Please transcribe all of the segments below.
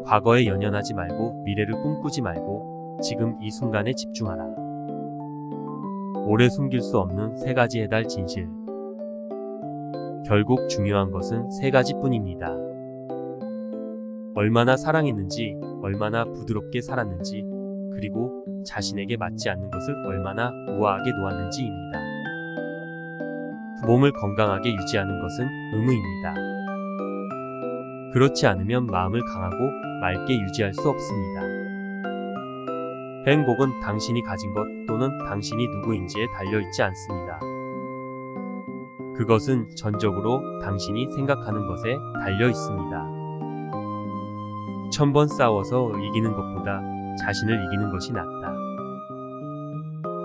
과거에 연연하지 말고 미래를 꿈꾸지 말고 지금 이 순간에 집중하라. 오래 숨길 수 없는 세 가지 해달 진실. 결국 중요한 것은 세 가지뿐입니다. 얼마나 사랑했는지, 얼마나 부드럽게 살았는지, 그리고 자신에게 맞지 않는 것을 얼마나 우아하게 놓았는지입니다. 몸을 건강하게 유지하는 것은 의무입니다. 그렇지 않으면 마음을 강하고 맑게 유지할 수 없습니다. 행복은 당신이 가진 것 또는 당신이 누구인지에 달려있지 않습니다. 그것은 전적으로 당신이 생각하는 것에 달려있습니다. 1000번 싸워서 이기는 것보다 자신을 이기는 것이 낫다.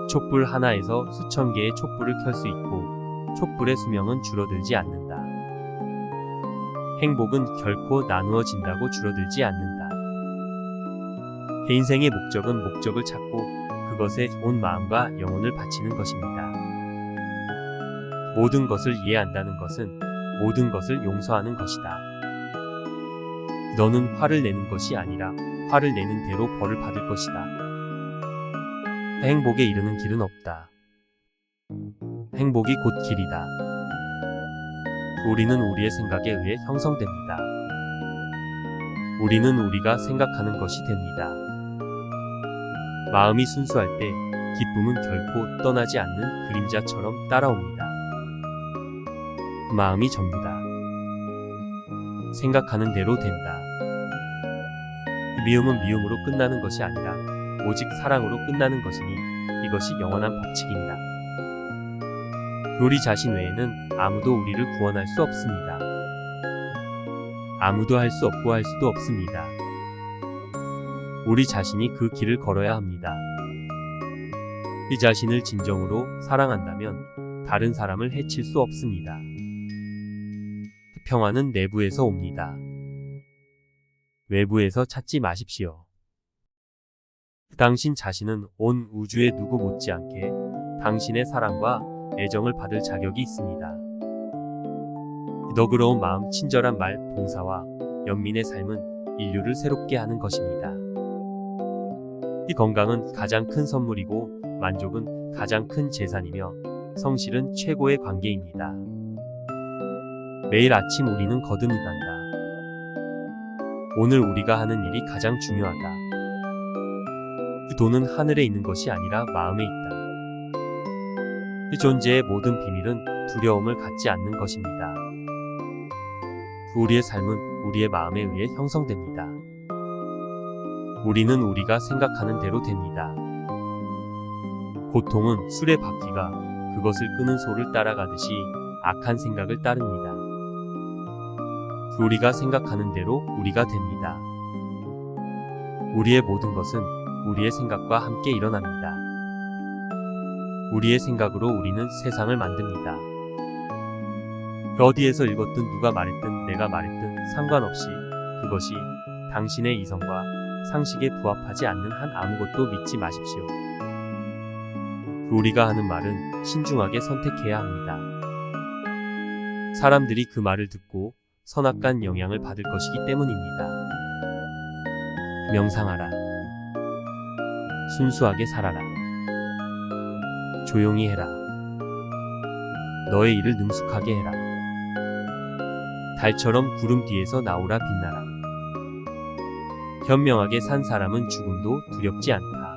촛불 하나에서 수천 개의 촛불을 켤 수 있고 촛불의 수명은 줄어들지 않는다. 행복은 결코 나누어진다고 줄어들지 않는다. 인생의 목적은 목적을 찾고 그것에 온 마음과 영혼을 바치는 것입니다. 모든 것을 이해한다는 것은 모든 것을 용서하는 것이다. 너는 화를 내는 것이 아니라 화를 내는 대로 벌을 받을 것이다. 행복에 이르는 길은 없다. 행복이 곧 길이다. 우리는 우리의 생각에 의해 형성됩니다. 우리는 우리가 생각하는 것이 됩니다. 마음이 순수할 때 기쁨은 결코 떠나지 않는 그림자처럼 따라옵니다. 마음이 전부다. 생각하는 대로 된다. 미움은 미움으로 끝나는 것이 아니라 오직 사랑으로 끝나는 것이니 이것이 영원한 법칙입니다. 우리 자신 외에는 아무도 우리를 구원할 수 없습니다. 아무도 할 수 없고 할 수도 없습니다. 우리 자신이 그 길을 걸어야 합니다. 이 자신을 진정으로 사랑한다면 다른 사람을 해칠 수 없습니다. 평화는 내부에서 옵니다. 외부에서 찾지 마십시오. 당신 자신은 온 우주의 누구 못지않게 당신의 사랑과 애정을 받을 자격이 있습니다. 너그러운 마음, 친절한 말, 봉사와 연민의 삶은 인류를 새롭게 하는 것입니다. 이 건강은 가장 큰 선물이고 만족은 가장 큰 재산이며 성실은 최고의 관계입니다. 매일 아침 우리는 거듭난다. 오늘 우리가 하는 일이 가장 중요하다. 그 돈은 하늘에 있는 것이 아니라 마음에 있다. 그 존재의 모든 비밀은 두려움을 갖지 않는 것입니다. 우리의 삶은 우리의 마음에 의해 형성됩니다. 우리는 우리가 생각하는 대로 됩니다. 고통은 술의 바퀴가 그것을 끄는 소를 따라가듯이 악한 생각을 따릅니다. 우리가 생각하는 대로 우리가 됩니다. 우리의 모든 것은 우리의 생각과 함께 일어납니다. 우리의 생각으로 우리는 세상을 만듭니다. 어디에서 읽었든 누가 말했든 내가 말했든 상관없이 그것이 당신의 이성과 상식에 부합하지 않는 한 아무것도 믿지 마십시오. 우리가 하는 말은 신중하게 선택해야 합니다. 사람들이 그 말을 듣고 선악간 영향을 받을 것이기 때문입니다. 명상하라. 순수하게 살아라. 조용히 해라. 너의 일을 능숙하게 해라. 달처럼 구름 뒤에서 나오라 빛나라. 현명하게 산 사람은 죽음도 두렵지 않다.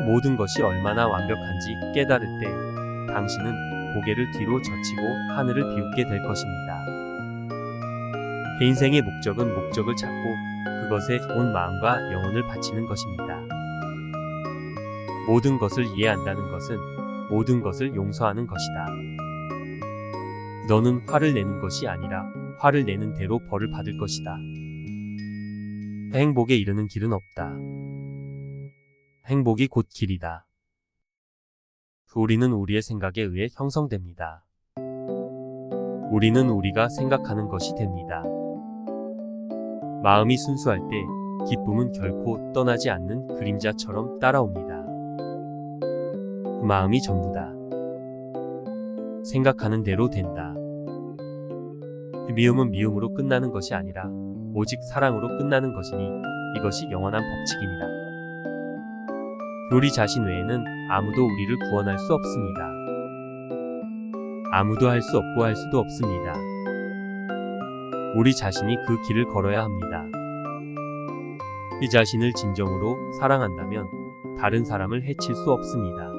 모든 것이 얼마나 완벽한지 깨달을 때 당신은 고개를 뒤로 젖히고 하늘을 비웃게 될 것입니다. 인생의 목적은 목적을 찾고 그것에 온 마음과 영혼을 바치는 것입니다. 모든 것을 이해한다는 것은 모든 것을 용서하는 것이다. 너는 화를 내는 것이 아니라 화를 내는 대로 벌을 받을 것이다. 행복에 이르는 길은 없다. 행복이 곧 길이다. 우리는 우리의 생각에 의해 형성됩니다. 우리는 우리가 생각하는 것이 됩니다. 마음이 순수할 때 기쁨은 결코 떠나지 않는 그림자처럼 따라옵니다. 마음이 전부다. 생각하는 대로 된다. 미움은 미움으로 끝나는 것이 아니라 오직 사랑으로 끝나는 것이니 이것이 영원한 법칙입니다. 우리 자신 외에는 아무도 우리를 구원할 수 없습니다. 아무도 할 수 없고 할 수도 없습니다. 우리 자신이 그 길을 걸어야 합니다. 이 자신을 진정으로 사랑한다면 다른 사람을 해칠 수 없습니다.